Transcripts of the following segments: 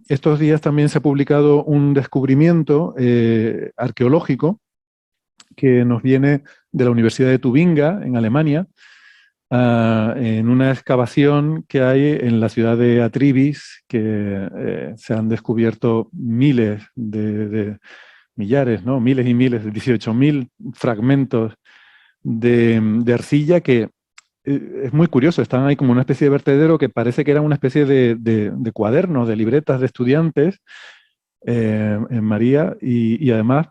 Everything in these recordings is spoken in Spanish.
estos días también se ha publicado un descubrimiento arqueológico que nos viene de la Universidad de Tubinga, en Alemania, en una excavación que hay en la ciudad de Atribis, que se han descubierto millares, ¿no? Miles y miles, 18.000 fragmentos de arcilla que es muy curioso. Están ahí como una especie de vertedero que parece que era una especie de cuadernos, de libretas de estudiantes en María y además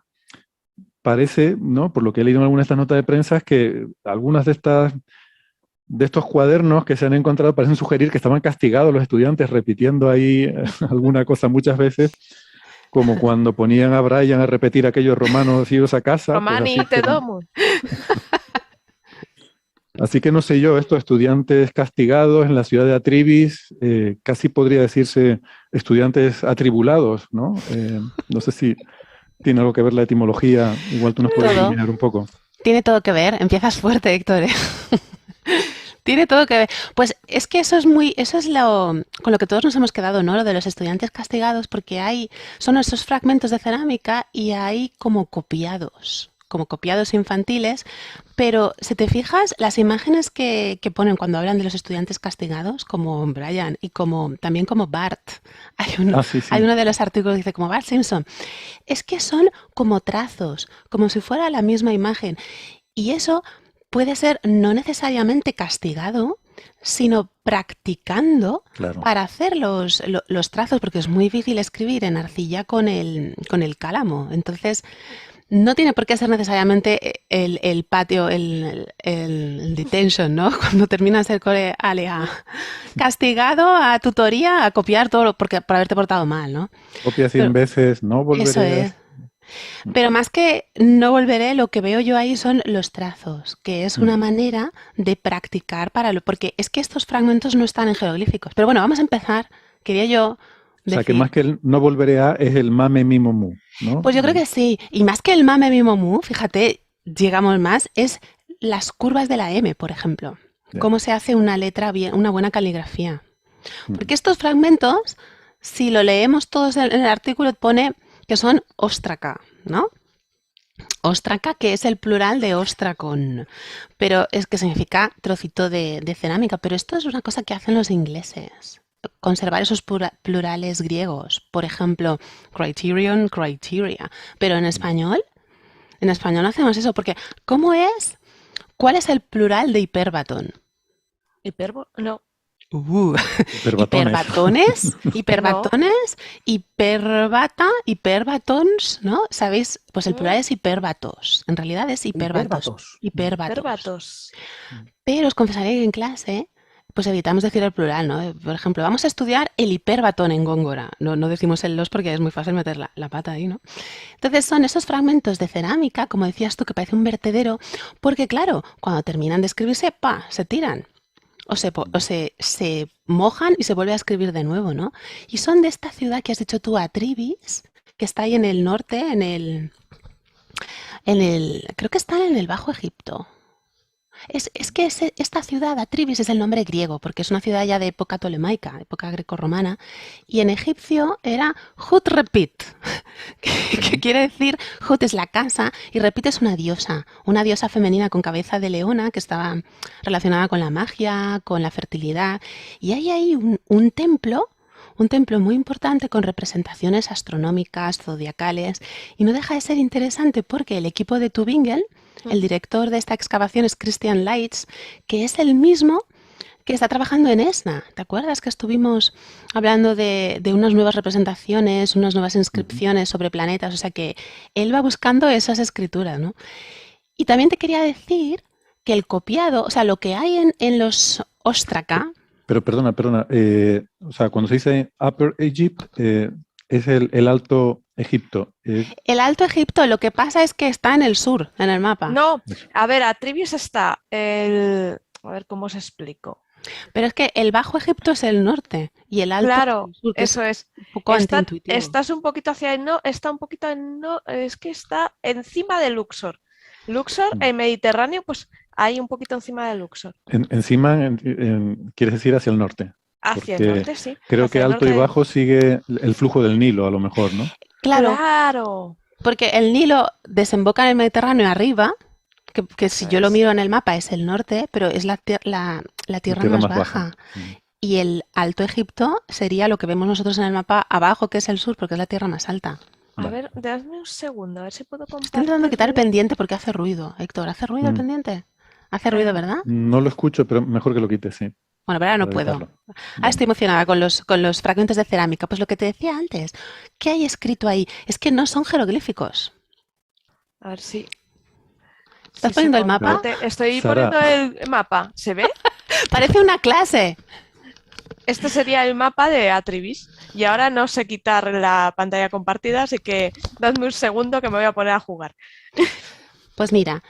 parece, ¿no? Por lo que he leído en algunas de estas notas de prensa, es que algunas de estos cuadernos que se han encontrado parecen sugerir que estaban castigados los estudiantes repitiendo ahí alguna cosa muchas veces, como cuando ponían a Brian a repetir aquellos romanos idos a casa. Pues Romani te domus. Así que no sé yo, estos estudiantes castigados en la ciudad de Atribis, casi podría decirse estudiantes atribulados, ¿no? No sé si tiene algo que ver la etimología, igual tú nos puedes Todo. iluminar un poco. Tiene todo que ver. Empiezas fuerte, Héctor, ¿eh? Tiene todo que ver. Pues es que eso es con lo que todos nos hemos quedado, ¿no? Lo de los estudiantes castigados, porque son esos fragmentos de cerámica y hay como copiados infantiles, pero si te fijas, las imágenes que ponen cuando hablan de los estudiantes castigados, como Brian y también como Bart, Sí, sí. hay uno de los artículos que dice como Bart Simpson, es que son como trazos, como si fuera la misma imagen. Y eso puede ser no necesariamente castigado, sino practicando Claro. para hacer los trazos, porque es muy difícil escribir en arcilla con el cálamo. Entonces, no tiene por qué ser necesariamente el patio, el detention, ¿no? Cuando terminas el cole, castigado a tutoría, a copiar todo por haberte portado mal, ¿no? Copia 100 veces, no volveré. Eso es. Pero más que no volveré, lo que veo yo ahí son los trazos, que es una manera de practicar porque es que estos fragmentos no están en jeroglíficos. Pero bueno, vamos a empezar, quería yo decir... O sea, que más que el no volveré a es el mame mimo mu, ¿no? Pues yo creo que sí. Y más que el mame mimo mu, fíjate, llegamos más, es las curvas de la M, por ejemplo. Ya. Cómo se hace una letra bien, una buena caligrafía. Porque estos fragmentos, si lo leemos todos en el artículo, pone que son óstraca, ¿no? Óstraca, que es el plural de ostracon, pero es que significa trocito de cerámica. Pero esto es una cosa que hacen los ingleses, conservar esos plurales griegos. Por ejemplo, criterion, criteria. Pero en español no hacemos eso, porque ¿cuál es el plural de hiperbatón? No. Hiperbatones, hiperbata, hiperbatons, ¿no? ¿Sabéis? Pues el plural es hiperbatos. En realidad es hiperbatos. Hiperbatos. Pero os confesaré que en clase, pues evitamos decir el plural, ¿no? Por ejemplo, vamos a estudiar el hiperbatón en Góngora. No decimos el los porque es muy fácil meter la pata ahí, ¿no? Entonces son esos fragmentos de cerámica, como decías tú, que parece un vertedero, porque claro, cuando terminan de escribirse, se tiran. O se mojan y se vuelve a escribir de nuevo, ¿no? Y son de esta ciudad que has dicho tú, Atribis, que está ahí en el norte, creo que está en el Bajo Egipto. Es que esta ciudad, Atribis, es el nombre griego, porque es una ciudad ya de época tolemaica, época grecorromana, y en egipcio era Hutrepit, que quiere decir, Hut es la casa, y Repit es una diosa femenina con cabeza de leona, que estaba relacionada con la magia, con la fertilidad, y hay ahí un templo muy importante con representaciones astronómicas, zodiacales, y no deja de ser interesante porque el equipo de Tübingen, el director de esta excavación es Christian Leitz, que es el mismo que está trabajando en ESNA. ¿Te acuerdas que estuvimos hablando de unas nuevas representaciones, unas nuevas inscripciones sobre planetas? O sea que él va buscando esas escrituras, ¿no? Y también te quería decir que el copiado, o sea, lo que hay en los Ostraca... Pero perdona, o sea, cuando se dice Upper Egypt, es el Alto Egipto. El Alto Egipto, lo que pasa es que está en el sur, en el mapa. No, a ver, Atribis está a ver cómo os explico. Pero es que el Bajo Egipto es el norte y el Alto Claro, es el sur, que eso es. un poco antiintuitivo. Estás un poquito hacia el no, está un poquito en no, es que está encima de Luxor. Luxor, el Mediterráneo, pues ahí un poquito encima de Luxor. Encima, quieres decir hacia el norte. Hacia el Porque norte, sí. creo Hacia que el alto y norte. bajo sigue el flujo del Nilo, a lo mejor, ¿no? Claro, Claro. porque el Nilo desemboca en el Mediterráneo arriba, que si Eso yo lo es. miro en el mapa es el norte, pero es la La tierra tierra más más baja. baja. Y el Alto Egipto sería lo que vemos nosotros en el mapa abajo, que es el sur, porque es la tierra más alta. A Vale. ver, dadme un segundo, a ver si puedo Estoy intentando quitar el compartirlo. pendiente porque hace ruido. Héctor, ¿hace ruido el Mm. pendiente? Hace ruido, ¿verdad? No lo escucho, pero mejor que lo quites, sí, Bueno, pero ahora no para puedo. evitarlo. Ahora Vale. estoy emocionada con los fragmentos de cerámica. Pues lo que te decía antes, ¿qué hay escrito ahí? Es que no son jeroglíficos. A ver si, ¿Estás si se poniendo el mapa? comparte. Estoy Sara, poniendo el mapa. ¿Se ve? Parece una clase. Este sería el mapa de Atribis. Y ahora no sé quitar la pantalla compartida, así que dadme un segundo que me voy a poner a jugar. Pues mira,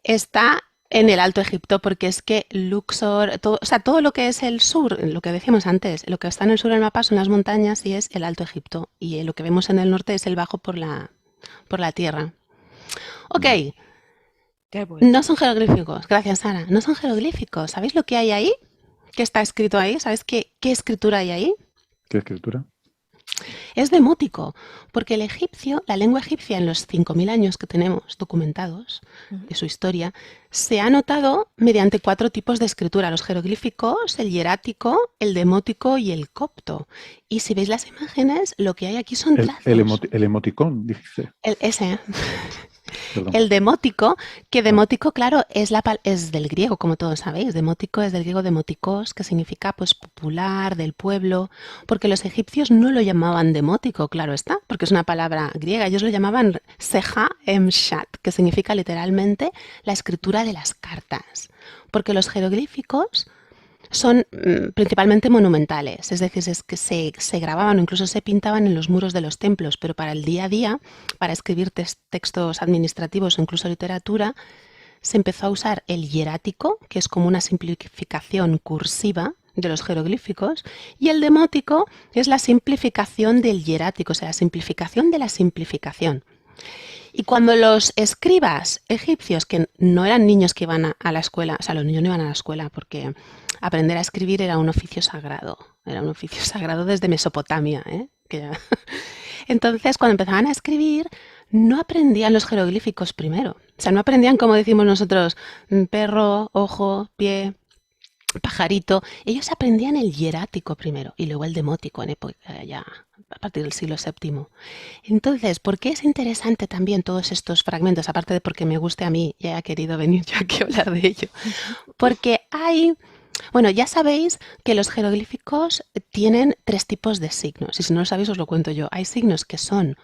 está en el Alto Egipto porque es que Luxor, todo, o sea, todo lo que es el sur, lo que decíamos antes, lo que está en el sur del mapa son las montañas y es el Alto Egipto. Y lo que vemos en el norte es el bajo por la tierra. Ok, Ya he vuelto. no son jeroglíficos. Gracias, Sara. No son jeroglíficos. ¿Sabéis lo que hay ahí? ¿Qué está escrito ahí? ¿Sabéis qué escritura hay ahí? ¿qué escritura? Es demótico, porque el egipcio, la lengua egipcia en los 5.000 años que tenemos documentados de su historia, se ha notado mediante 4 tipos de escritura, los jeroglíficos, el hierático, el demótico y el copto. Y si veis las imágenes, lo que hay aquí son trazos. El emoticón, dice. Ese, Perdón. el demótico, que demótico, claro, es del griego, como todos sabéis. Demótico es del griego demotikos, que significa pues popular, del pueblo, porque los egipcios no lo llamaban demótico, claro está, porque es una palabra griega. Ellos lo llamaban seja emshat, que significa literalmente la escritura de las cartas, porque los jeroglíficos son principalmente monumentales, es decir, es que se grababan o incluso se pintaban en los muros de los templos, pero para el día a día, para escribir textos administrativos o incluso literatura, se empezó a usar el hierático, que es como una simplificación cursiva de los jeroglíficos, y el demótico es la simplificación del hierático, o sea, la simplificación de la simplificación. Y cuando los escribas egipcios, que no eran niños que iban a la escuela, o sea, los niños no iban a la escuela porque aprender a escribir era un oficio sagrado desde Mesopotamia, ¿eh? Entonces, cuando empezaban a escribir, no aprendían los jeroglíficos primero. O sea, no aprendían, como decimos nosotros, perro, ojo, pie, pajarito. Ellos aprendían el hierático primero y luego el demótico en época ya a partir del siglo VII. Entonces, ¿por qué es interesante también todos estos fragmentos? Aparte de porque me guste a mí y haya querido venir yo aquí a hablar de ello. Porque bueno, ya sabéis que los jeroglíficos tienen 3 tipos de signos. Y si no lo sabéis, os lo cuento yo. Hay signos que son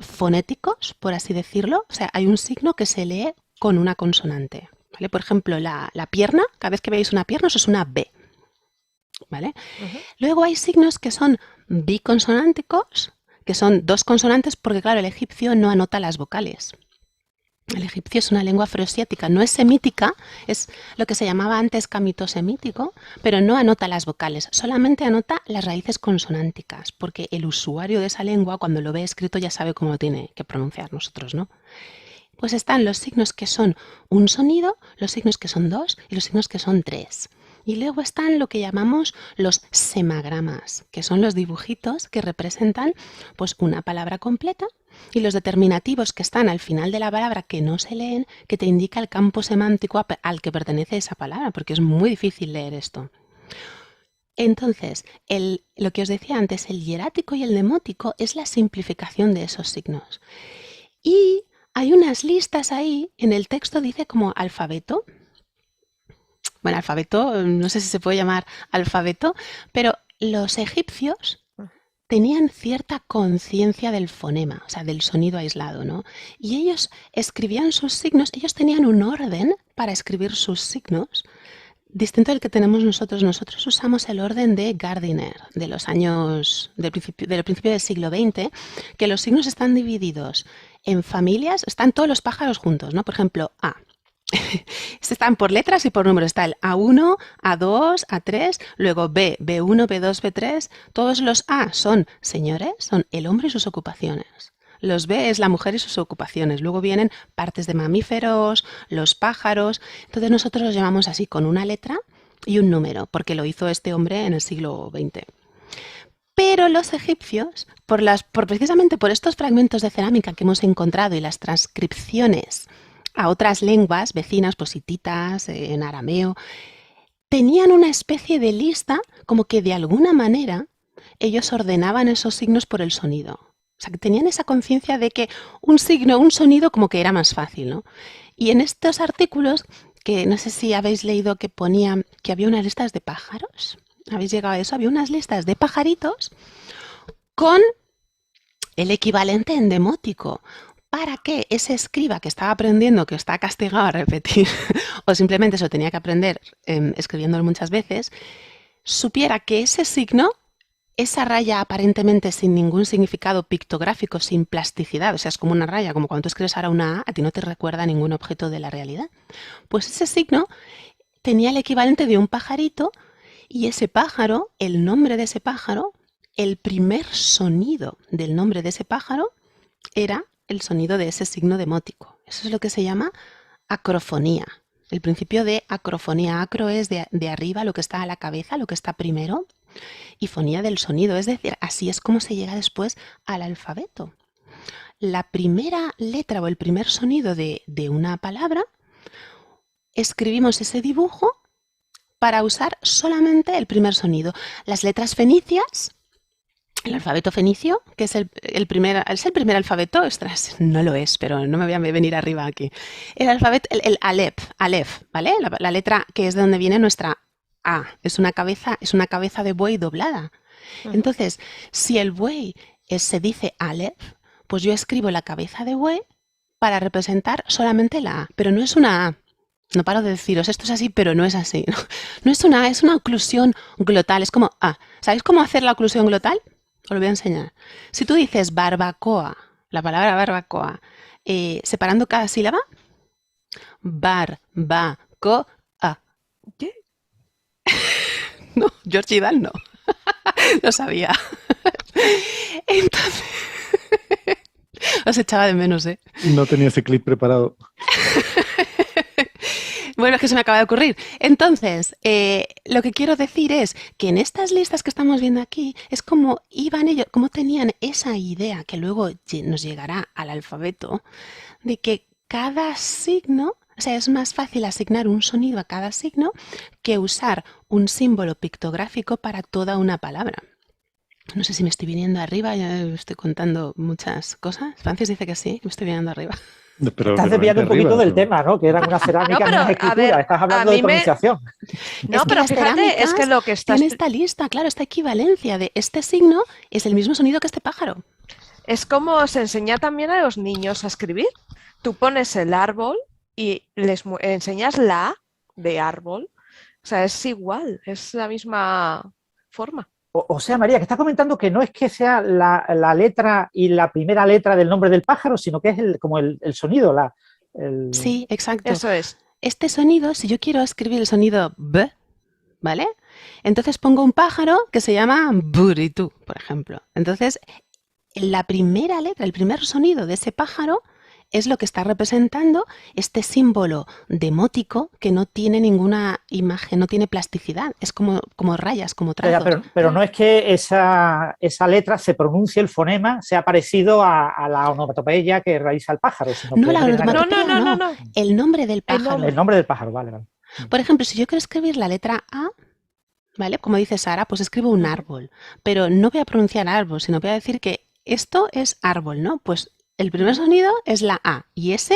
fonéticos, por así decirlo. O sea, hay un signo que se lee con una consonante. ¿Vale? Por ejemplo, la pierna, cada vez que veis una pierna, eso es una B. ¿Vale? Luego hay signos que son biconsonánticos, que son 2 consonantes, porque claro, el egipcio no anota las vocales. El egipcio es una lengua afroasiática, no es semítica, es lo que se llamaba antes camitosemítico, pero no anota las vocales, solamente anota las raíces consonánticas, porque el usuario de esa lengua, cuando lo ve escrito, ya sabe cómo lo tiene que pronunciar, nosotros no. Pues están los signos que son un sonido, los signos que son 2 y los signos que son 3. Y luego están lo que llamamos los semagramas, que son los dibujitos que representan pues una palabra completa, y los determinativos que están al final de la palabra que no se leen, que te indica el campo semántico al que pertenece esa palabra, porque es muy difícil leer esto. Entonces, lo que os decía antes, el hierático y el demótico es la simplificación de esos signos. Y hay unas listas ahí, en el texto dice como alfabeto. Bueno, alfabeto, no sé si se puede llamar alfabeto, pero los egipcios tenían cierta conciencia del fonema, o sea, del sonido aislado, ¿no? Y ellos escribían sus signos, ellos tenían un orden para escribir sus signos, distinto del que tenemos nosotros. Nosotros usamos el orden de Gardiner, de los años, del principio del siglo XX, que los signos están divididos en familias, están todos los pájaros juntos, ¿no? Por ejemplo, A. Están por letras y por números. Está el A1, A2, A3, luego B, B1, B2, B3. Todos los A son señores, son el hombre y sus ocupaciones. Los B es la mujer y sus ocupaciones. Luego vienen partes de mamíferos, los pájaros. Entonces nosotros los llamamos así con una letra y un número, porque lo hizo este hombre en el siglo XX. Pero los egipcios, precisamente por estos fragmentos de cerámica que hemos encontrado y las transcripciones a otras lenguas vecinas, pues hititas, en arameo, tenían una especie de lista como que de alguna manera ellos ordenaban esos signos por el sonido. O sea, que tenían esa conciencia de que un signo, un sonido como que era más fácil, ¿no? Y en estos artículos, que no sé si habéis leído que ponían que había unas listas de pájaros. ¿Habéis llegado a eso? Había unas listas de pajaritos con el equivalente en demótico para que ese escriba que estaba aprendiendo, que está castigado a repetir, o simplemente se lo tenía que aprender escribiéndolo muchas veces, supiera que ese signo, esa raya aparentemente sin ningún significado pictográfico, sin plasticidad, o sea, es como una raya, como cuando tú escribes ahora una A ti no te recuerda a ningún objeto de la realidad. Pues ese signo tenía el equivalente de un pajarito y ese pájaro, el nombre de ese pájaro, el primer sonido del nombre de ese pájaro era el sonido de ese signo demótico. Eso es lo que se llama acrofonía. El principio de acrofonía. Acro es de arriba, lo que está a la cabeza, lo que está primero, y fonía del sonido. Es decir, así es como se llega después al alfabeto. La primera letra o el primer sonido de una palabra, escribimos ese dibujo para usar solamente el primer sonido. Las letras fenicias, el alfabeto fenicio, que es el primer alfabeto, ostras, no lo es, pero no me voy a venir arriba aquí. El alfabeto, el Aleph, ¿vale? La letra que es de donde viene nuestra A. Es una cabeza de buey doblada. Entonces, si el buey se dice Aleph, pues yo escribo la cabeza de buey para representar solamente la A, pero no es una A. No paro de deciros, esto es así, pero no es así. No es una A, es una oclusión glotal, es como A. ¿Sabéis cómo hacer la oclusión glotal? Os lo voy a enseñar. Si tú dices barbacoa, la palabra barbacoa, separando cada sílaba, barbacoa. ¿Qué? No, George Idal no. Lo sabía. Entonces, os echaba de menos, ¿eh? No tenía ese clip preparado. Bueno, es que se me acaba de ocurrir. Entonces, lo que quiero decir es que en estas listas que estamos viendo aquí es como iban ellos, como tenían esa idea que luego nos llegará al alfabeto, de que cada signo, o sea, es más fácil asignar un sonido a cada signo que usar un símbolo pictográfico para toda una palabra. No sé si me estoy viniendo arriba, ya estoy contando muchas cosas. Francis dice que sí, me estoy viniendo arriba. Pero Estás que no desviando es un poquito arriba, del tema, ¿no? Que era una cerámica, No, pero, no es a escritura. ver, Estás a hablando de mí me- pronunciación. No, Es que pero las fíjate, es cerámicas que lo que estás... tiene esta lista, claro, esta equivalencia de este signo es el mismo sonido que este pájaro. Es como se enseña también a los niños a escribir. Tú pones el árbol y les enseñas la A de árbol. O sea, es igual, es la misma forma. O sea, María, que estás comentando que no es que sea la letra y la primera letra del nombre del pájaro, sino que es como el sonido. Sí, exacto. Eso es. Este sonido, si yo quiero escribir el sonido B, ¿vale? Entonces pongo un pájaro que se llama Buritú, por ejemplo. Entonces, la primera letra, el primer sonido de ese pájaro es lo que está representando este símbolo demótico que no tiene ninguna imagen, no tiene plasticidad, es como rayas, como trazos. Pero no es que esa letra se pronuncie, el fonema, sea parecido a la onomatopeya que realiza el pájaro. Sino No, que la tiene nada que ver. onomatopeya no, el nombre del pájaro. El nombre del pájaro, vale. Por ejemplo, si yo quiero escribir la letra A, ¿vale? Como dice Sara, pues escribo un árbol, pero no voy a pronunciar árbol, sino voy a decir que esto es árbol, ¿no? Pues el primer sonido es la A y esa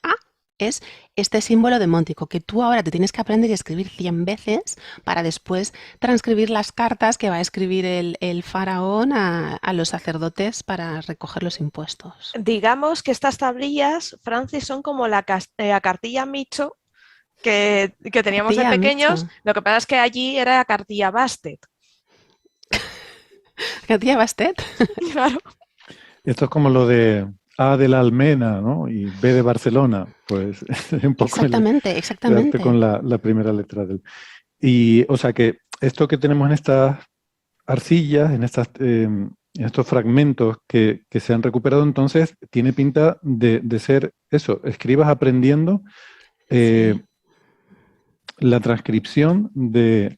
A es este símbolo demótico que tú ahora te tienes que aprender y escribir 100 veces para después transcribir las cartas que va a escribir el faraón a los sacerdotes para recoger los impuestos. Digamos que estas tablillas, Francis, son como la cartilla Micho que teníamos de Cartilla pequeños. Micho. Lo que pasa es que allí era la cartilla Bastet. ¿Cartilla Bastet? Claro. Esto es como lo de A de la Almena, ¿no? Y B de Barcelona. Pues un poco Exactamente. quedarte con la primera letra del. Y, o sea, que esto que tenemos en estas arcillas, en estos fragmentos que se han recuperado, entonces tiene pinta de ser eso, escribas aprendiendo Sí. la transcripción de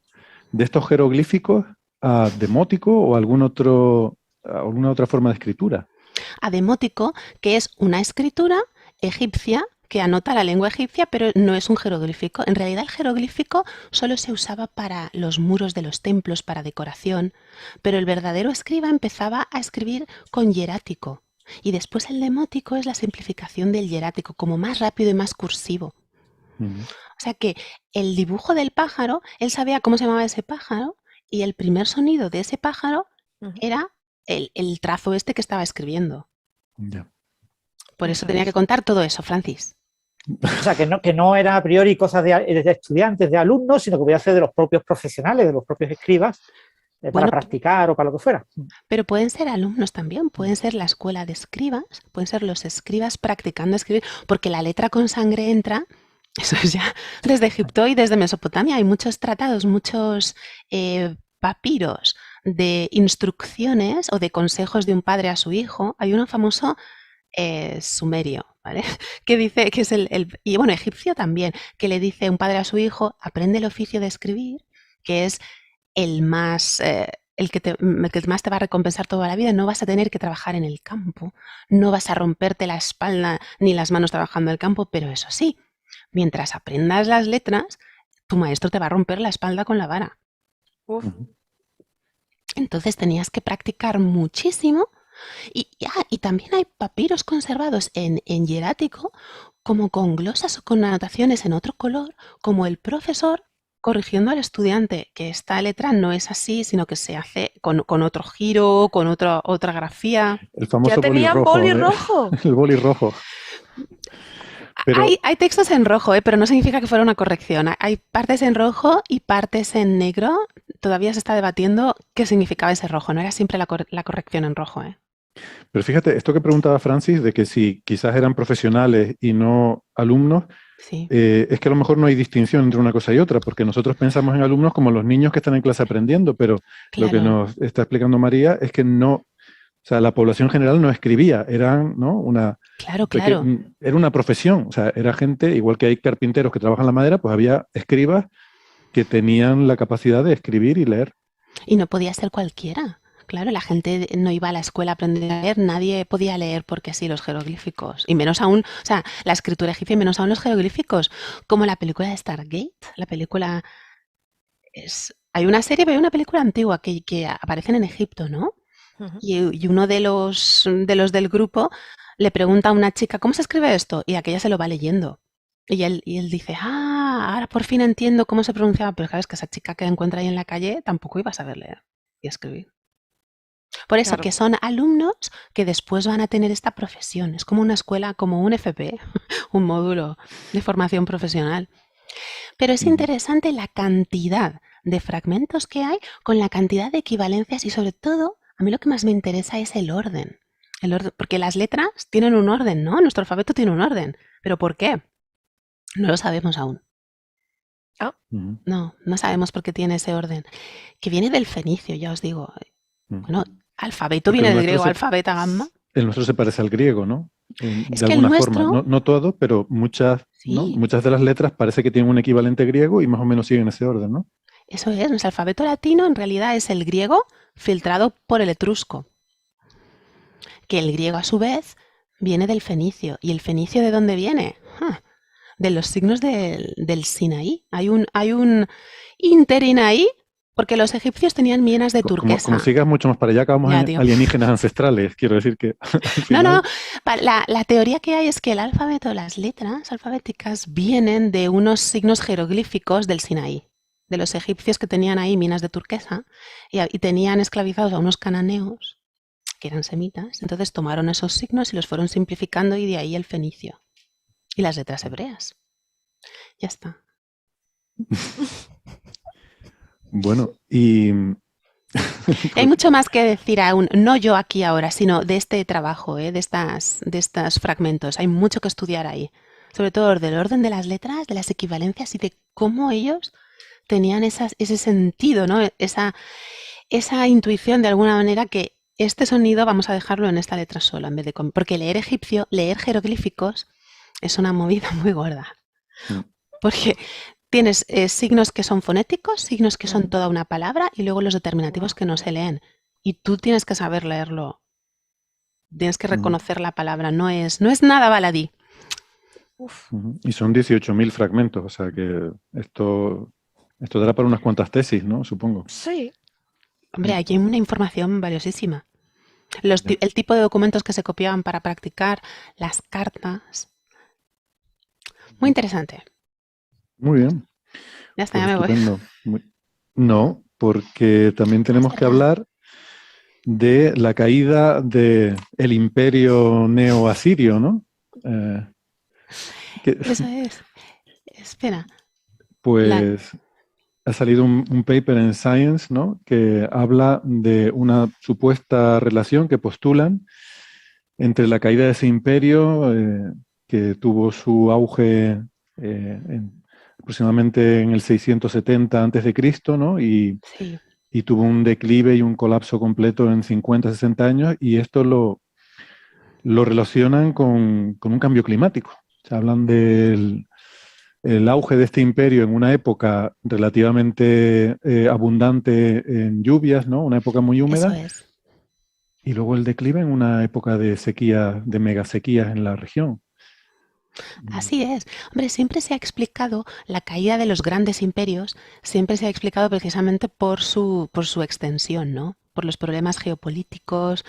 estos jeroglíficos a demótico o alguna otra forma de escritura. A demótico, que es una escritura egipcia que anota la lengua egipcia, pero no es un jeroglífico. En realidad el jeroglífico solo se usaba para los muros de los templos, para decoración, pero el verdadero escriba empezaba a escribir con hierático. Y después el demótico es la simplificación del hierático, como más rápido y más cursivo. Ujú. O sea que el dibujo del pájaro, él sabía cómo se llamaba ese pájaro y el primer sonido de ese pájaro Ujú. era el trazo este que estaba escribiendo. Ya. Por eso Eso tenía es. que contar todo eso, Francis. O sea, que no era a priori cosas de estudiantes, de alumnos, sino que podía ser de los propios profesionales, de los propios escribas, para Bueno, practicar o para lo que fuera. pero pueden ser alumnos también, pueden ser la escuela de escribas, pueden ser los escribas practicando escribir, porque la letra con sangre entra, eso es ya desde Egipto y desde Mesopotamia. Hay muchos tratados, muchos papiros de instrucciones o de consejos de un padre a su hijo. Hay uno famoso sumerio, ¿vale? Que dice que es y bueno, egipcio también, que le dice un padre a su hijo, aprende el oficio de escribir, que es el más, el que más te va a recompensar toda la vida. No vas a tener que trabajar en el campo, no vas a romperte la espalda ni las manos trabajando en el campo, pero eso sí, mientras aprendas las letras, tu maestro te va a romper la espalda con la vara. Uf. Ujú. Entonces tenías que practicar muchísimo. Y también hay papiros conservados en hierático, como con glosas o con anotaciones en otro color, como el profesor corrigiendo al estudiante, que esta letra no es así, sino que se hace con otro giro, con otra grafía. El Ya famoso boli tenían rojo. boli rojo. El boli rojo. Pero Hay textos en rojo, pero no significa que fuera una corrección. Hay partes en rojo y partes en negro. Todavía se está debatiendo qué significaba ese rojo. No era siempre la corrección en rojo, ¿eh? Pero fíjate, esto que preguntaba Francis, de que si quizás eran profesionales y no alumnos, Sí. es que a lo mejor no hay distinción entre una cosa y otra, porque nosotros pensamos en alumnos como los niños que están en clase aprendiendo, pero lo que Claro. nos está explicando María es que no, o sea, la población general no escribía, eran, ¿no? Claro, claro. Era una profesión, o sea, era gente, igual que hay carpinteros que trabajan la madera, pues había escribas que tenían la capacidad de escribir y leer. Y no podía ser cualquiera. Claro, la gente no iba a la escuela a aprender a leer, nadie podía leer porque sí los jeroglíficos. Y menos aún, o sea, la escritura egipcia y menos aún los jeroglíficos. Como la película de Stargate, la película hay una serie, pero hay una película antigua que aparecen en Egipto, ¿no? Ujú. Y uno de los del grupo le pregunta a una chica, ¿cómo se escribe esto? Y aquella se lo va leyendo. Y él dice, ahora por fin entiendo cómo se pronunciaba. Pero claro, es que esa chica que encuentra ahí en la calle tampoco iba a saber leer y escribir. Por eso Claro. que son alumnos que después van a tener esta profesión. Es como una escuela, como un FP, un módulo de formación profesional. Pero es Ujú. interesante la cantidad de fragmentos que hay con la cantidad de equivalencias y sobre todo, a mí lo que más me interesa es el orden. Porque las letras tienen un orden, ¿no? Nuestro alfabeto tiene un orden. ¿Pero por qué? No lo sabemos aún. Ujú. No sabemos por qué tiene ese orden. Que viene del fenicio, ya os digo. Ujú. Bueno, alfabeto Porque viene el del nuestro griego, se- alfabeta, gamma. El nuestro se parece al griego, ¿no? Es De que el alguna forma. nuestro, No todo, pero muchas, ¿no? sí, Muchas de las letras parece que tienen un equivalente griego y más o menos siguen ese orden, ¿no? eso es. Nuestro alfabeto latino en realidad es el griego filtrado por el etrusco. Que el griego a su vez viene del fenicio. ¿Y el fenicio de dónde viene? De los signos del Sinaí. Hay un interinaí porque los egipcios tenían minas de Como turquesa. sigas mucho más para allá, acabamos Ya, en tío. alienígenas ancestrales. Quiero decir que al final... No. La teoría que hay es que el alfabeto, las letras alfabéticas vienen de unos signos jeroglíficos del Sinaí, de los egipcios que tenían ahí minas de turquesa y tenían esclavizados a unos cananeos que eran semitas. Entonces tomaron esos signos y los fueron simplificando y de ahí el fenicio y las letras hebreas. Ya está. Bueno, y... Hay mucho más que decir aún, no yo aquí ahora, sino de este trabajo, de estos fragmentos. Hay mucho que estudiar ahí. Sobre todo del orden de las letras, de las equivalencias y de cómo ellos tenían ese sentido, ¿no? Esa intuición de alguna manera que este sonido vamos a dejarlo en esta letra sola en vez de porque leer egipcio, leer jeroglíficos es una movida muy gorda. Mm. Porque Tienes signos que son fonéticos, signos que son toda una palabra y luego los determinativos que no se leen. Y tú tienes que saber leerlo. Tienes que reconocer la palabra. No es nada baladí. Uf. Y son 18.000 fragmentos, o sea que esto dará para unas cuantas tesis, ¿no? Supongo. Sí. Hombre, aquí hay una información valiosísima. El tipo de documentos que se copiaban para practicar, las cartas. Muy interesante. Muy bien. Ya está, Pues ya me voy. estupendo. No, porque también tenemos que hablar de la caída del imperio neo-asirio, ¿no? Eso es. Espera. Pues ha salido un paper en Science, ¿no? Que habla de una supuesta relación que postulan entre la caída de ese imperio, que tuvo su auge aproximadamente en el 670 a.C., ¿no? Sí. Y tuvo un declive y un colapso completo en 50, 60 años, y esto lo relacionan con un cambio climático. Se hablan del auge de este imperio en una época relativamente abundante en lluvias, ¿no? Una época muy húmeda. Eso es. Y luego el declive en una época de sequía, de megasequías en la región. Así es. Hombre, siempre se ha explicado la caída de los grandes imperios, siempre se ha explicado precisamente por su extensión, ¿no? Por los problemas geopolíticos.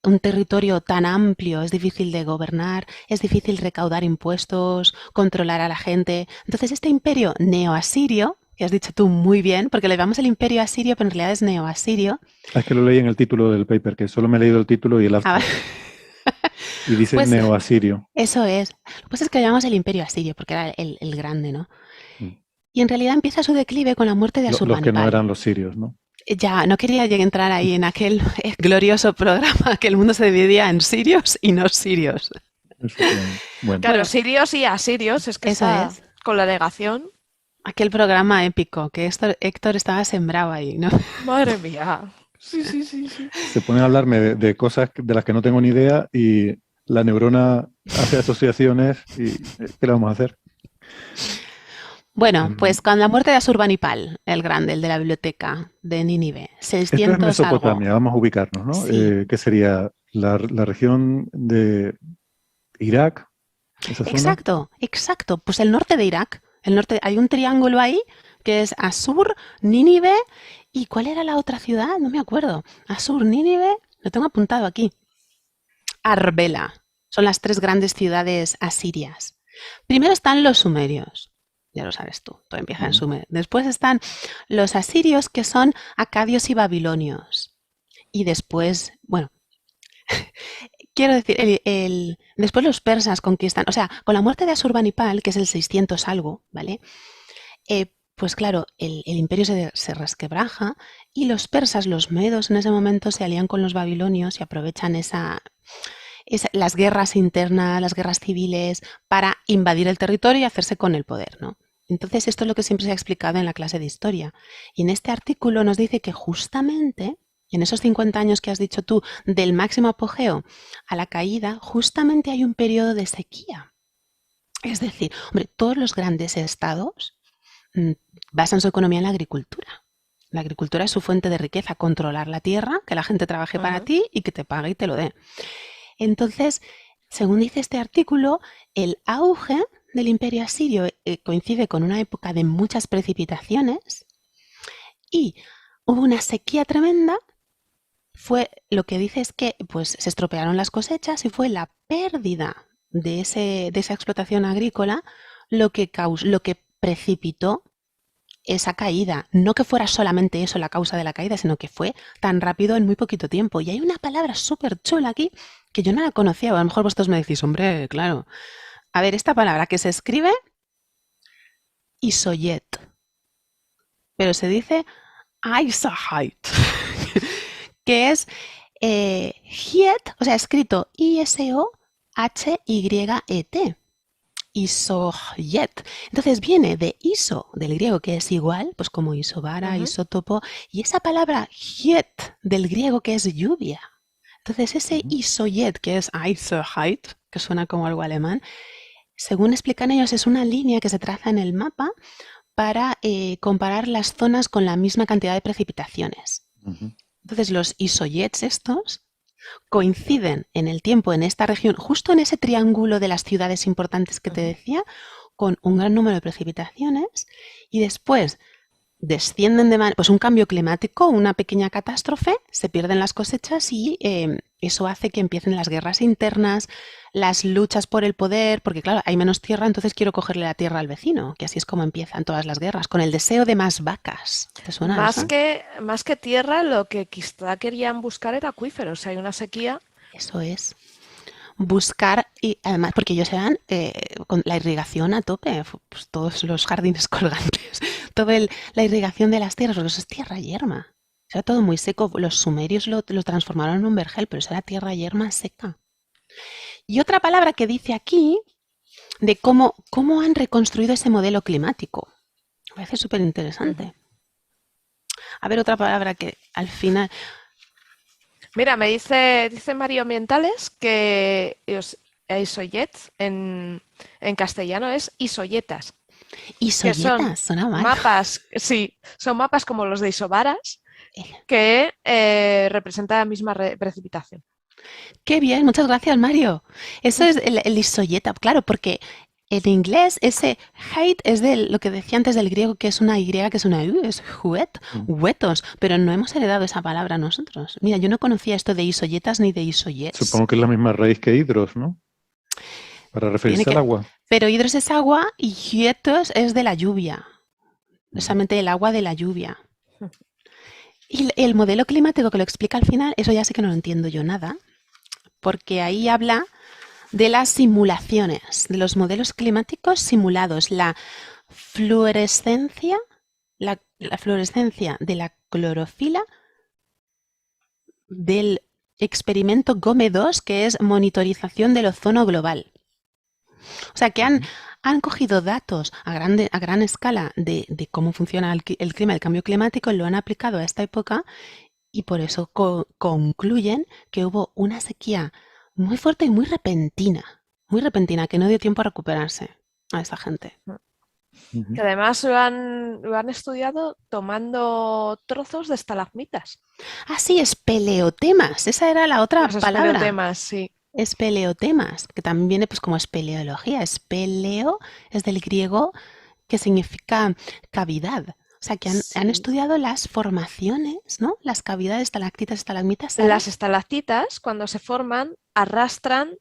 Un territorio tan amplio es difícil de gobernar, es difícil recaudar impuestos, controlar a la gente. Entonces, este imperio neoasirio, que has dicho tú muy bien, porque le llamamos el imperio asirio, pero en realidad es neoasirio. Es que lo leí en el título del paper, que solo me he leído el título y el abstract. Y dice Pues, neoasirio. Eso es. Lo que pasa es que lo llamamos el imperio asirio, porque era el grande, ¿no? Mm. Y en realidad empieza su declive con la muerte de Los que no Asurbanipal. eran los sirios, ¿no? Ya, no quería entrar ahí en aquel glorioso programa que el mundo se dividía en sirios y no sirios. Bueno. Claro, sirios y asirios, es que Eso está es. con la negación. Aquel programa épico, que Héctor estaba sembrado ahí, ¿no? Madre mía. Sí, sí, sí, sí. Se ponen a hablarme de cosas de las que no tengo ni idea y la neurona hace asociaciones y ¿qué le vamos a hacer? Bueno, pues con la muerte de Asurbanipal, el grande, el de la biblioteca de Nínive, Esto es 600 Mesopotamia, algo. vamos a ubicarnos, ¿no? Sí. ¿Qué sería la región de Irak? ¿Esa zona? Exacto. Pues el norte de Irak. El norte, hay un triángulo ahí que es Asur, Nínive y ¿cuál era la otra ciudad? No me acuerdo. Asur, Nínive, lo tengo apuntado aquí. Arbela. Son las tres grandes ciudades asirias. Primero están los sumerios. Ya lo sabes tú, todo empieza en Sumer. Después están los asirios, que son acadios y babilonios. Y después, bueno, quiero decir, después los persas conquistan, o sea, con la muerte de Asurbanipal, que es el 600 algo, ¿vale? Pues claro, el imperio se resquebraja y los persas, los medos en ese momento se alían con los babilonios y aprovechan las guerras internas, las guerras civiles, para invadir el territorio y hacerse con el poder, ¿no? Entonces esto es lo que siempre se ha explicado en la clase de historia. Y en este artículo nos dice que justamente en esos 50 años que has dicho tú, del máximo apogeo a la caída, justamente hay un periodo de sequía. Es decir, hombre, todos los grandes estados basan su economía en la agricultura. La agricultura es su fuente de riqueza, controlar la tierra, que la gente trabaje para ti y que te pague y te lo dé. Entonces, según dice este artículo, el auge del imperio asirio coincide con una época de muchas precipitaciones y hubo una sequía tremenda. Lo que dice es que pues, se estropearon las cosechas y fue la pérdida de esa explotación agrícola lo que precipitó esa caída. No que fuera solamente eso la causa de la caída, sino que fue tan rápido en muy poquito tiempo. Y hay una palabra súper chula aquí que yo no la conocía. A lo mejor vosotros me decís, hombre, claro. A ver, esta palabra que se escribe isoyet, pero se dice isahait, que es hiet, o sea, escrito I-S-O-H-Y-E-T. Isoyet. Entonces viene de iso, del griego, que es igual, pues como isobara, isótopo, y esa palabra yet, del griego, que es lluvia. Entonces ese isoyet, que es isoheit, que suena como algo alemán, según explican ellos, es una línea que se traza en el mapa para comparar las zonas con la misma cantidad de precipitaciones. Ujú. Entonces los isoyets estos coinciden en el tiempo en esta región, justo en ese triángulo de las ciudades importantes que te decía, con un gran número de precipitaciones y después descienden pues un cambio climático, una pequeña catástrofe, se pierden las cosechas y eso hace que empiecen las guerras internas, las luchas por el poder, porque claro, hay menos tierra, entonces quiero cogerle la tierra al vecino, que así es como empiezan todas las guerras, con el deseo de más vacas. ¿Te suena Más eso? más que tierra, lo que quizá querían buscar era acuíferos. Si hay una sequía, Eso es. Buscar, y además, porque ellos eran con la irrigación a tope, pues todos los jardines colgantes, toda la irrigación de las tierras, porque eso es tierra yerma. Era todo muy seco. Los sumerios lo transformaron en un vergel, pero eso era tierra yerma seca. Y otra palabra que dice aquí, de cómo han reconstruido ese modelo climático. Me parece súper interesante. A ver, otra palabra que al final... mira, dice Mario Ambientales que los isoyets en castellano es isoyetas. Que son Isoyetas, suena mal. mapas, sí, son mapas como los de isobaras que representan la misma precipitación. Qué bien, muchas gracias, Mario. Eso es el isoyeta, claro, porque en inglés ese height es de lo que decía antes del griego, que es una Y, que es una U, es huet, huetos, pero no hemos heredado esa palabra nosotros. Mira, yo no conocía esto de isoyetas ni de isoyets. Supongo que es la misma raíz que hidros, ¿no? Para referirse al agua. Pero hidros es agua y hietos es de la lluvia, precisamente el agua de la lluvia. Y el modelo climático que lo explica al final, eso ya sí que no lo entiendo yo nada, porque ahí habla de las simulaciones, de los modelos climáticos simulados, la fluorescencia, la fluorescencia de la clorofila del experimento GOME-2, que es monitorización del ozono global. O sea, que han cogido datos a gran escala de cómo funciona el clima, el cambio climático, lo han aplicado a esta época y por eso concluyen que hubo una sequía muy fuerte y muy repentina, que no dio tiempo a recuperarse a esa gente. Que además lo han estudiado tomando trozos de estalagmitas. Ah, sí, espeleotemas, esa era la otra Los palabra. espeleotemas, sí. Espeleotemas, que también viene pues como espeleología. Espeleo es del griego que significa cavidad. O sea, que han estudiado las formaciones, ¿no? Las cavidades, estalactitas, estalagmitas. ¿sabes? Las estalactitas, cuando se forman, arrastran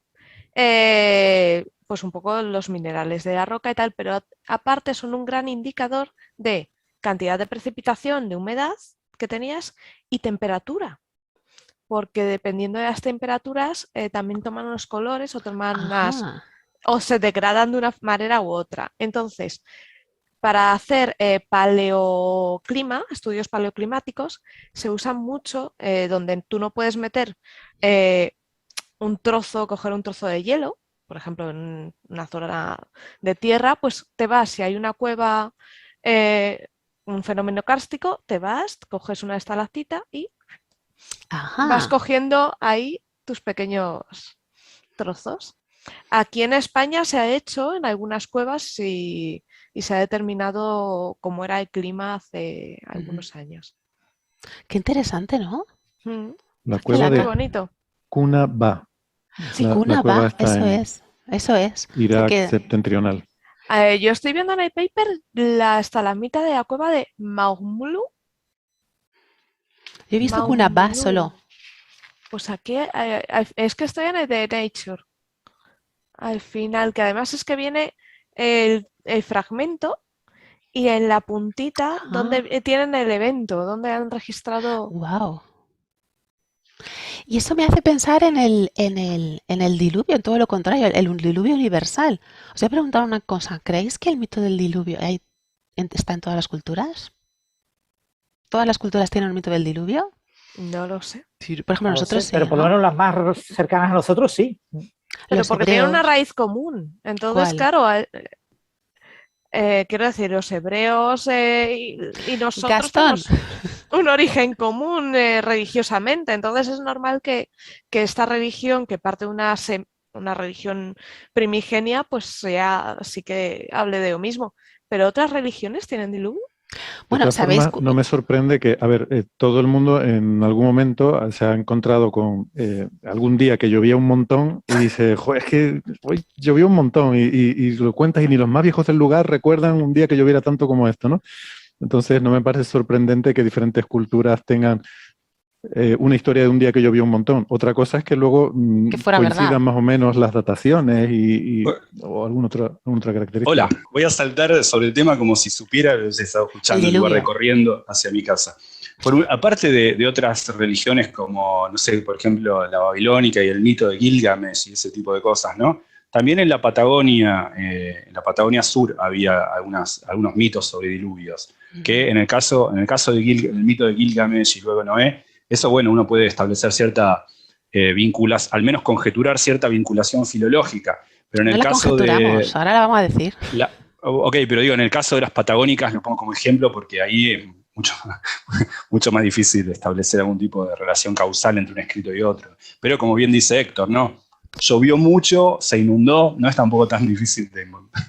pues un poco los minerales de la roca y tal, pero aparte son un gran indicador de cantidad de precipitación, de humedad que tenías y temperatura. Porque dependiendo de las temperaturas también toman unos colores o toman o se degradan de una manera u otra. Entonces, para hacer paleoclima, estudios paleoclimáticos, se usan mucho donde tú no puedes meter coger un trozo de hielo, por ejemplo, en una zona de tierra, pues te vas, si hay una cueva, un fenómeno kárstico, te vas, coges una estalactita y vas cogiendo ahí tus pequeños trozos. Aquí en España se ha hecho en algunas cuevas y se ha determinado cómo era el clima hace algunos años. Qué interesante, ¿no? La cueva Qué de bonito. Cunaba. Sí, La Cunaba, cueva está eso es. Irak O sea que, septentrional. Yo estoy viendo en el paper la estalagmita de la cueva de Maumulu. yo he visto Cunaba solo. Pues aquí es que estoy en el de Nature. Al final, que además es que viene el fragmento y en la puntita donde tienen el evento, donde han registrado. Wow. Y eso me hace pensar en el diluvio, en todo lo contrario, el diluvio universal. Os voy a preguntar una cosa. ¿Creéis que el mito del diluvio está en todas las culturas? ¿Todas las culturas tienen un mito del diluvio? No lo sé. Sí, por ejemplo, nosotros sí. Pero por lo menos las más cercanas a nosotros sí. Pero Los porque tienen una hebreos. raíz común. Entonces, ¿Cuál? claro, quiero decir, los hebreos y nosotros Gastón. tenemos un origen común religiosamente. Entonces es normal que esta religión, que parte de una religión primigenia, pues ya sí que hable de lo mismo. ¿Pero otras religiones tienen diluvio? De Bueno, todas ¿sabéis? formas, no me sorprende que, a ver, todo el mundo en algún momento se ha encontrado con algún día que llovía un montón y dice, joder, es que hoy llovió un montón y lo cuentas y ni los más viejos del lugar recuerdan un día que lloviera tanto como esto, ¿no? Entonces no me parece sorprendente que diferentes culturas tengan una historia de un día que llovió un montón. Otra cosa es que luego Que fuera verdad. coincidan más o menos las dataciones o alguna otra característica. Hola, voy a saltar sobre el tema como si supiera que os he estado escuchando El y iba diluvio. recorriendo hacia mi casa. Aparte de otras religiones como, no sé, por ejemplo, la babilónica y el mito de Gilgamesh y ese tipo de cosas, ¿no? También en la Patagonia Sur había algunos mitos sobre diluvios, que en el caso del mito de Gilgamesh y luego Noé, eso, bueno, uno puede establecer cierta al menos conjeturar cierta vinculación filológica, pero en No el la caso conjeturamos, ahora la vamos a decir. Ok, pero digo, en el caso de las patagónicas lo pongo como ejemplo porque ahí es mucho más difícil establecer algún tipo de relación causal entre un escrito y otro. Pero como bien dice Héctor, ¿no? Llovió mucho, se inundó, no es tampoco tan difícil de inundar.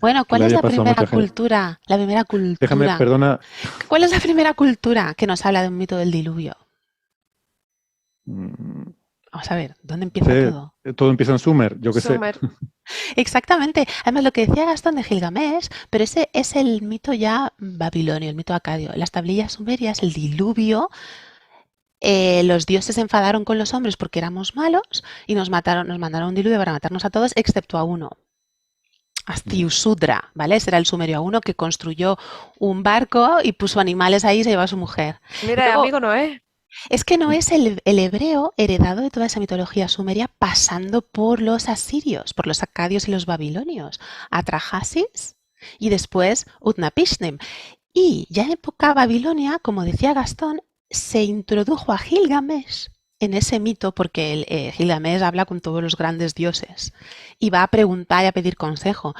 Bueno, ¿cuál le es haya la pasado a primera mucha gente. cultura? La primera cultura. Déjame, perdona. ¿Cuál es la primera cultura que nos habla de un mito del diluvio? mm, Vamos a ver, ¿dónde empieza sé, todo? todo empieza en Sumer, yo qué sé. Sumer. Exactamente. Además, lo que decía Gastón de Gilgamesh, pero ese es el mito ya babilonio, el mito acadio. Las tablillas sumerias, el diluvio, los dioses se enfadaron con los hombres porque éramos malos y nos mandaron un diluvio para matarnos a todos, excepto a uno. Astiusudra, ¿vale? Ese era el sumerio A1 que construyó un barco y puso animales ahí y se llevó a su mujer. Mira, Luego, amigo Noé. es que no es el hebreo heredado de toda esa mitología sumeria pasando por los asirios, por los acadios y los babilonios, Atrahasis y después Utnapishtim. Y ya en época babilonia, como decía Gastón, se introdujo a Gilgamesh en ese mito porque Gilgamesh habla con todos los grandes dioses y va a preguntar y a pedir consejo.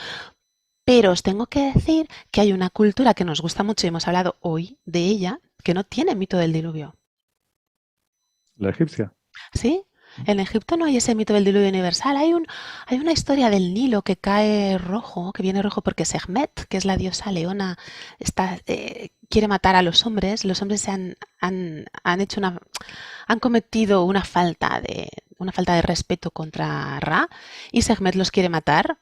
Pero os tengo que decir que hay una cultura que nos gusta mucho y hemos hablado hoy de ella, que no tiene mito del diluvio. La egipcia. ¿Sí? En Egipto no hay ese mito del diluvio universal. Hay una historia del Nilo que cae rojo, que viene rojo porque Sekhmet, que es la diosa leona, quiere matar a los hombres. Los hombres han cometido una falta de respeto contra Ra y Sekhmet los quiere matar.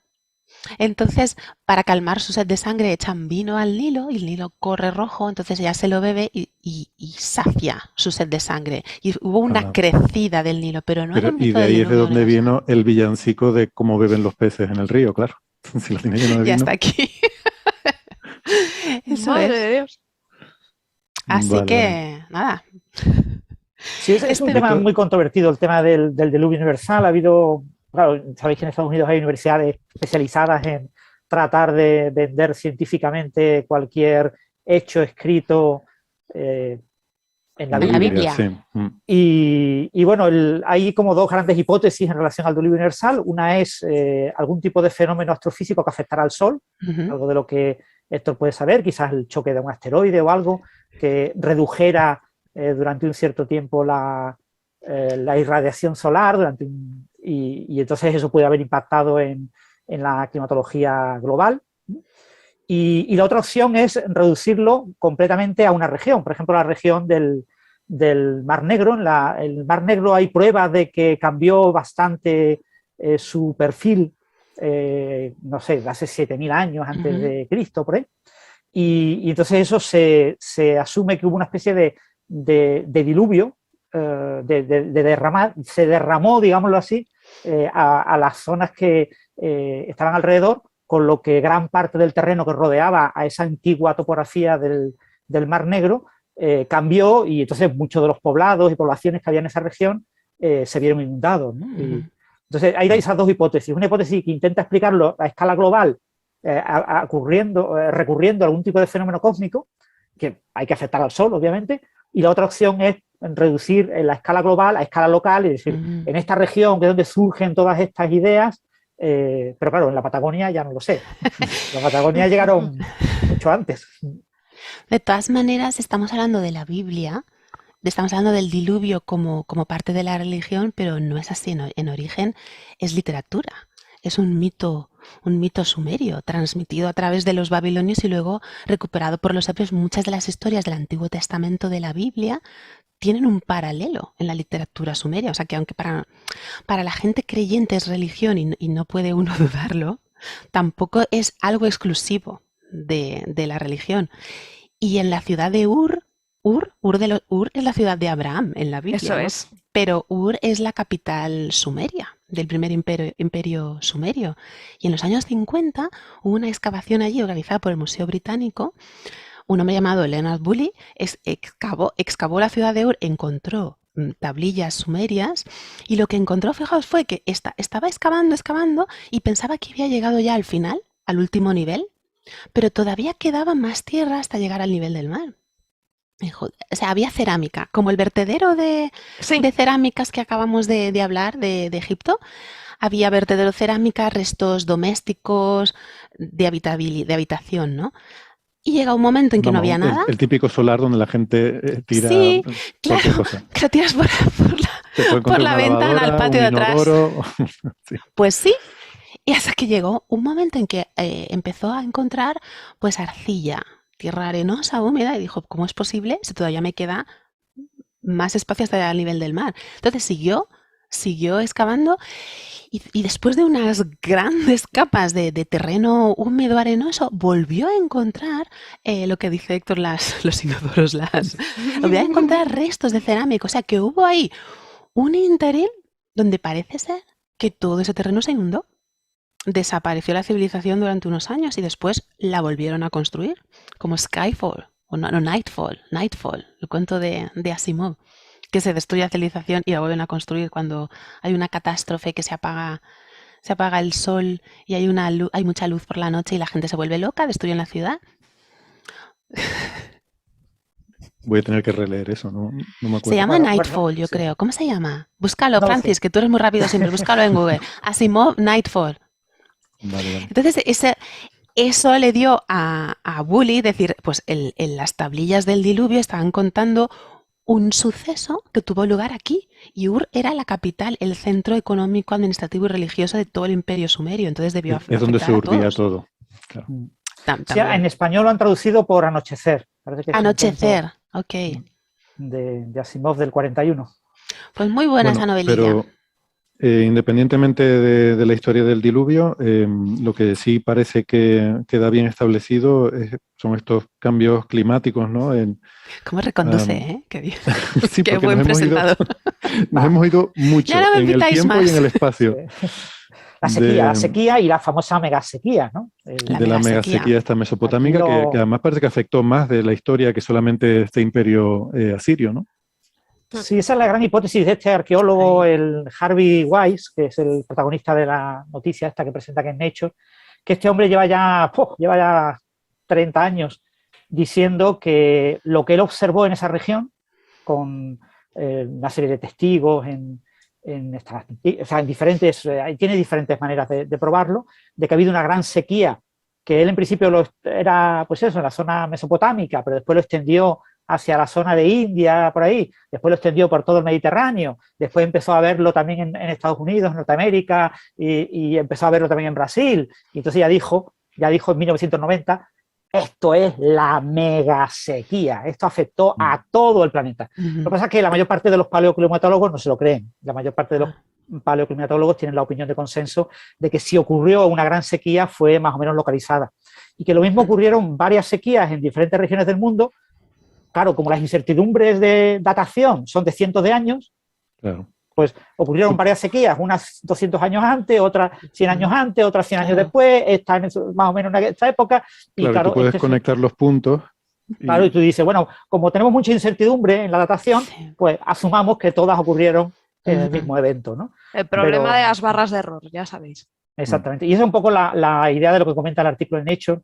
Entonces, para calmar su sed de sangre, echan vino al Nilo y el Nilo corre rojo, entonces ella se lo bebe y sacia su sed de sangre. Y hubo una Ah, crecida del Nilo, pero no era un y mito de del ahí es de diluvio donde universal. vino el villancico de cómo beben los peces en el río, claro. Si lo tiene lleno de Ya vino. está aquí. Eso Madre es. de Dios. Así Vale, vale. que, nada. Sí, es un Este, tema muy controvertido, el tema del diluvio universal. Ha habido, claro, sabéis que en Estados Unidos hay universidades especializadas en tratar de vender científicamente cualquier hecho escrito en la En la Biblia. Biblia. Sí. Y bueno, hay como dos grandes hipótesis en relación al diluvio universal. Una es algún tipo de fenómeno astrofísico que afectará al Sol, Ujú. algo de lo que Héctor puede saber, quizás el choque de un asteroide o algo que redujera durante un cierto tiempo la irradiación solar y entonces eso puede haber impactado en la climatología global. Y la otra opción es reducirlo completamente a una región, por ejemplo, la región del Mar Negro. El Mar Negro hay pruebas de que cambió bastante su perfil, no sé, hace 7.000 años antes de Cristo, por ahí. Y entonces eso se asume que hubo una especie de diluvio, de derramar, se derramó, digámoslo así, a las zonas que estaban alrededor, con lo que gran parte del terreno que rodeaba a esa antigua topografía del Mar Negro cambió y entonces muchos de los poblados y poblaciones que había en esa región se vieron inundados, ¿no? Entonces hay esas dos hipótesis. Una hipótesis que intenta explicarlo a escala global recurriendo a algún tipo de fenómeno cósmico, que hay que afectar al Sol, obviamente, y la otra opción es reducir en la escala global a escala local y decir, en esta región que es donde surgen todas estas ideas, pero claro, en la Patagonia ya no lo sé. En la Patagonia llegaron mucho antes. De todas maneras, estamos hablando de la Biblia estamos hablando del diluvio como parte de la religión, pero no es así. En origen es literatura. Es un mito sumerio, transmitido a través de los babilonios y luego recuperado por los sabios. Muchas de las historias del Antiguo Testamento de la Biblia tienen un paralelo en la literatura sumeria. O sea que aunque para la gente creyente es religión y no puede uno dudarlo, tampoco es algo exclusivo de la religión. Y en la ciudad de Ur es la ciudad de Abraham en la Biblia, Eso ¿no? es. Pero Ur es la capital sumeria, del primer imperio sumerio. Y en los años 50 hubo una excavación allí organizada por el Museo Británico. Un hombre llamado Leonard Bully excavó la ciudad de Ur, encontró tablillas sumerias y lo que encontró, fijaos, fue que estaba excavando y pensaba que había llegado ya al final, al último nivel, pero todavía quedaba más tierra hasta llegar al nivel del mar. O sea, había cerámica, como el vertedero de cerámicas que acabamos de hablar de Egipto. Había vertedero cerámica, restos domésticos, de habitación, ¿no? Y llega un momento en que no había nada. El típico solar donde la gente tira Sí, cualquier claro, cosa. que lo tiras Se puede por la encontrar una ventana al lavadora, patio un de atrás. inodoro. Sí. Pues sí, y hasta que llegó un momento en que empezó a encontrar pues arcilla, tierra arenosa, húmeda, y dijo, ¿cómo es posible si todavía me queda más espacio hasta el nivel del mar? Entonces siguió excavando y después de unas grandes capas de terreno húmedo arenoso, volvió a encontrar lo que dice Héctor, los inodoros, volvió a encontrar restos de cerámica. O sea que hubo ahí un ínterin donde parece ser que todo ese terreno se inundó. Desapareció la civilización durante unos años y después la volvieron a construir, como Skyfall, o no, Nightfall, el cuento de Asimov, que se destruye la civilización y la vuelven a construir cuando hay una catástrofe que se apaga el sol y hay mucha luz por la noche y la gente se vuelve loca, destruyen la ciudad. Voy a tener que releer eso, no me acuerdo. Se llama Bueno, Nightfall, yo sí. creo. ¿Cómo se llama? Búscalo, No lo Francis, sé. que tú eres muy rápido siempre. Búscalo en Google. Asimov, Nightfall. Vale. Entonces, eso le dio a Bully decir, pues en las tablillas del diluvio estaban contando un suceso que tuvo lugar aquí. Y Ur era la capital, el centro económico, administrativo y religioso de todo el imperio sumerio. Entonces debió afectar Es donde se a urdía todos. todo. Claro. Sí, en español lo han traducido por Anochecer. Parece que es un Anochecer, ok. cuento de Asimov del 41. Pues muy buena esa novelilla. Pero independientemente de la historia del diluvio, lo que sí parece que queda bien establecido son estos cambios climáticos, ¿no? ¿Cómo reconduce, Qué bien. Sí, Qué porque buen presentador. Nos hemos ido mucho Ya no me en el invitáis tiempo más. y en el espacio. La sequía y la famosa megasequía, ¿no? De la megasequía esta mesopotámica, Aquí que además parece que afectó más de la historia que solamente este imperio asirio, ¿no? Sí, esa es la gran hipótesis de este arqueólogo, el Harvey Wise, que es el protagonista de la noticia esta que presenta aquí en Nature, que este hombre lleva ya 30 años diciendo que lo que él observó en esa región, con una serie de testigos tiene diferentes maneras de probarlo, de que ha habido una gran sequía, que él en principio era, pues eso, en la zona mesopotámica, pero después lo extendió hacia la zona de India, por ahí, después lo extendió por todo el Mediterráneo, después empezó a verlo también en Estados Unidos, Norteamérica, y empezó a verlo también en Brasil, y entonces ya dijo en 1990, esto es la megasequía, esto afectó a todo el planeta. Lo que pasa es que la mayor parte de los paleoclimatólogos no se lo creen, la mayor parte de los paleoclimatólogos tienen la opinión de consenso de que si ocurrió una gran sequía fue más o menos localizada, y que lo mismo ocurrieron varias sequías en diferentes regiones del mundo. Claro, como las incertidumbres de datación son de cientos de años, claro, pues ocurrieron varias sequías, unas 200 años antes, otras 100 años antes, otras 100 años después, esta más o menos en esta época. Y claro, tú puedes conectar los puntos. Claro, y tú dices, bueno, como tenemos mucha incertidumbre en la datación, pues asumamos que todas ocurrieron en el mismo evento, ¿no? El problema de las barras de error, ya sabéis. Exactamente. Y esa es un poco la idea de lo que comenta el artículo en Nature.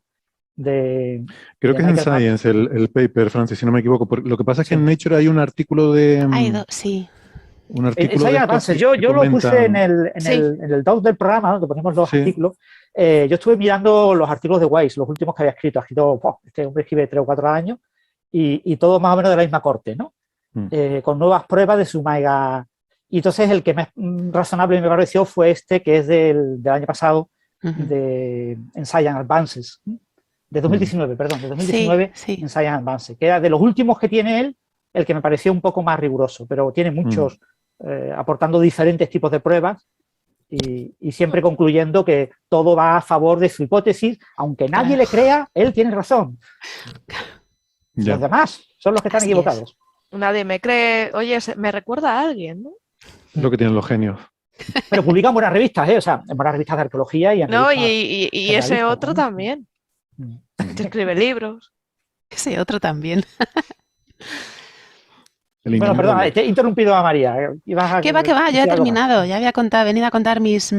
Creo que es en Science el paper, Francis, si no me equivoco. Lo que pasa es que en Nature hay un artículo de... sí. Un artículo en Advances. Yo lo puse en el doc del programa, donde ponemos los artículos. Yo estuve mirando los artículos de Wise, los últimos que había escrito. Este hombre escribe 3 o 4 años y todo más o menos de la misma corte, ¿no? con nuevas pruebas de su mega. Y entonces el que más razonable me pareció fue este, que es del año pasado, en Science Advances, de 2019, perdón, de 2019 Sí. en Science Advances, que era de los últimos que tiene él, el que me pareció un poco más riguroso, pero tiene muchos, aportando diferentes tipos de pruebas y siempre concluyendo que todo va a favor de su hipótesis, aunque nadie le crea, él tiene razón. Ya. Los demás son los que están Así equivocados. Nadie me cree, oye, me recuerda a alguien, ¿no? Es lo que tienen los genios. Pero publican buenas revistas, o sea, en buenas revistas de arqueología y en No, revistas y ese generalistas, otro ¿no? también. Que escribe libros. Ese otro también. El Bueno, perdón, innombrable. te he interrumpido a María. Ibas a ¿Qué va? Yo he decir algo más. terminado. Ya había venido a contar mis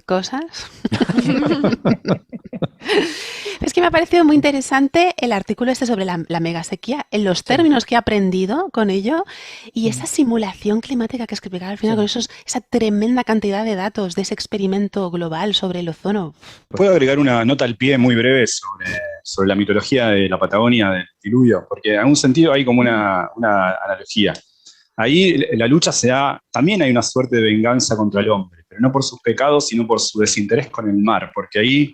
cosas. Es que me ha parecido muy interesante el artículo este sobre la megasequía, en los términos que he aprendido con ello y esa simulación climática que explicaba al final con esa tremenda cantidad de datos de ese experimento global sobre el ozono. Puedo agregar una nota al pie muy breve sobre la mitología de la Patagonia, del diluvio, porque en algún sentido hay como una analogía. Ahí la lucha se da, también hay una suerte de venganza contra el hombre, pero no por sus pecados, sino por su desinterés con el mar, porque ahí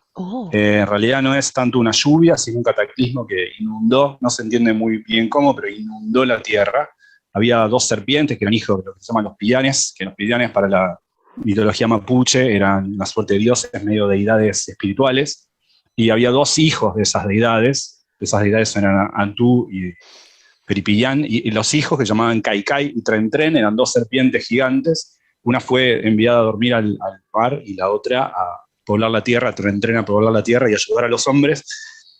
en realidad no es tanto una lluvia, sino un cataclismo que inundó, no se entiende muy bien cómo, pero inundó la tierra. Había dos serpientes que eran hijos de lo que se llaman los pillanes, que los pillanes para la mitología mapuche eran una suerte de dioses, medio deidades espirituales, y había dos hijos de esas deidades eran Antú y Peripillán, y los hijos que llamaban Caicay y Tren eran dos serpientes gigantes. Una fue enviada a dormir al mar y la otra a poblar la tierra, Tren a poblar la tierra y ayudar a los hombres.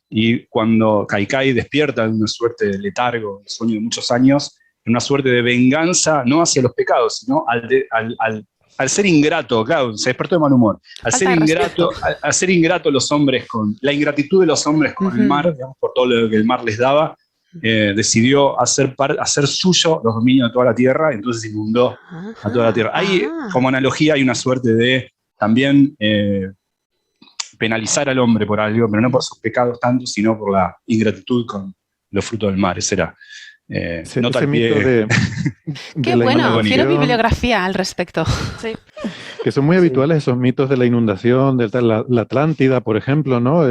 Y cuando Caicay despierta de una suerte de letargo, el sueño de muchos años, en una suerte de venganza, no hacia los pecados, sino al ser ingrato, claro, se despertó de mal humor, al ser ingrato los hombres con la ingratitud de los hombres con el mar, digamos, por todo lo que el mar les daba, decidió hacer suyo los dominios de toda la tierra, entonces inundó a toda la tierra. Ahí, como analogía, hay una suerte de también penalizar al hombre por algo, pero no por sus pecados tanto, sino por la ingratitud con los frutos del mar. Ese era. Nota ese al pie. mito de Qué la bueno, quiero inundación, bibliografía al respecto. Sí. que son muy habituales esos mitos de la inundación, la Atlántida, por ejemplo, ¿no?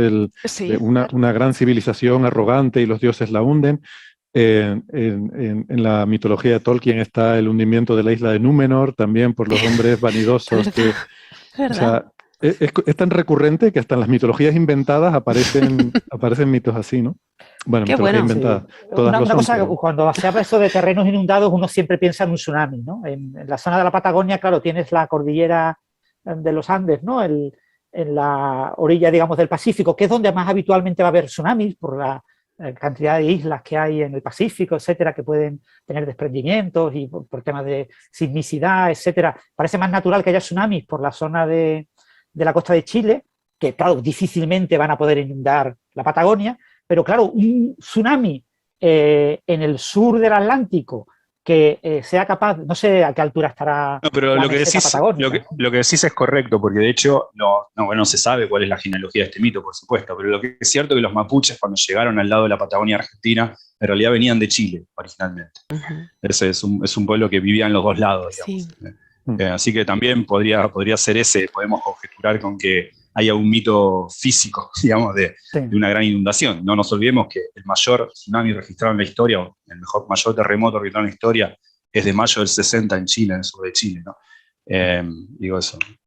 Sí. Una gran civilización arrogante y los dioses la hunden. En la mitología de Tolkien está el hundimiento de la isla de Númenor, también por los hombres vanidosos. O sea, es tan recurrente que hasta en las mitologías inventadas aparecen mitos así, ¿no? Bueno, Qué mitología bueno. inventada. Sí. Todas lo Una son, cosa, pero- cuando se habla eso de terrenos inundados, uno siempre piensa en un tsunami, ¿no? En la zona de la Patagonia, claro, tienes la cordillera de los Andes, ¿no? En la orilla, digamos, del Pacífico, que es donde más habitualmente va a haber tsunamis por la cantidad de islas que hay en el Pacífico, etcétera, que pueden tener desprendimientos y por temas de sismicidad, etcétera. Parece más natural que haya tsunamis por la zona de la costa de Chile, que claro, difícilmente van a poder inundar la Patagonia, pero claro, un tsunami en el sur del Atlántico que sea capaz, no sé a qué altura estará No, pero la lo que meseta decís, patagónica, ¿no? lo que decís es correcto, porque de hecho no se sabe cuál es la genealogía de este mito, por supuesto, pero lo que es cierto es que los mapuches cuando llegaron al lado de la Patagonia Argentina, en realidad venían de Chile originalmente. Ese es un pueblo que vivía en los dos lados, digamos. Sí. Así que también podría ser ese, podemos conjeturar con que haya un mito físico, digamos, de una gran inundación. No nos olvidemos que el mayor tsunami registrado en la historia, o el mayor terremoto registrado en la historia, es de mayo del 60 en Chile, en el sur de Chile, ¿no? Digo eso.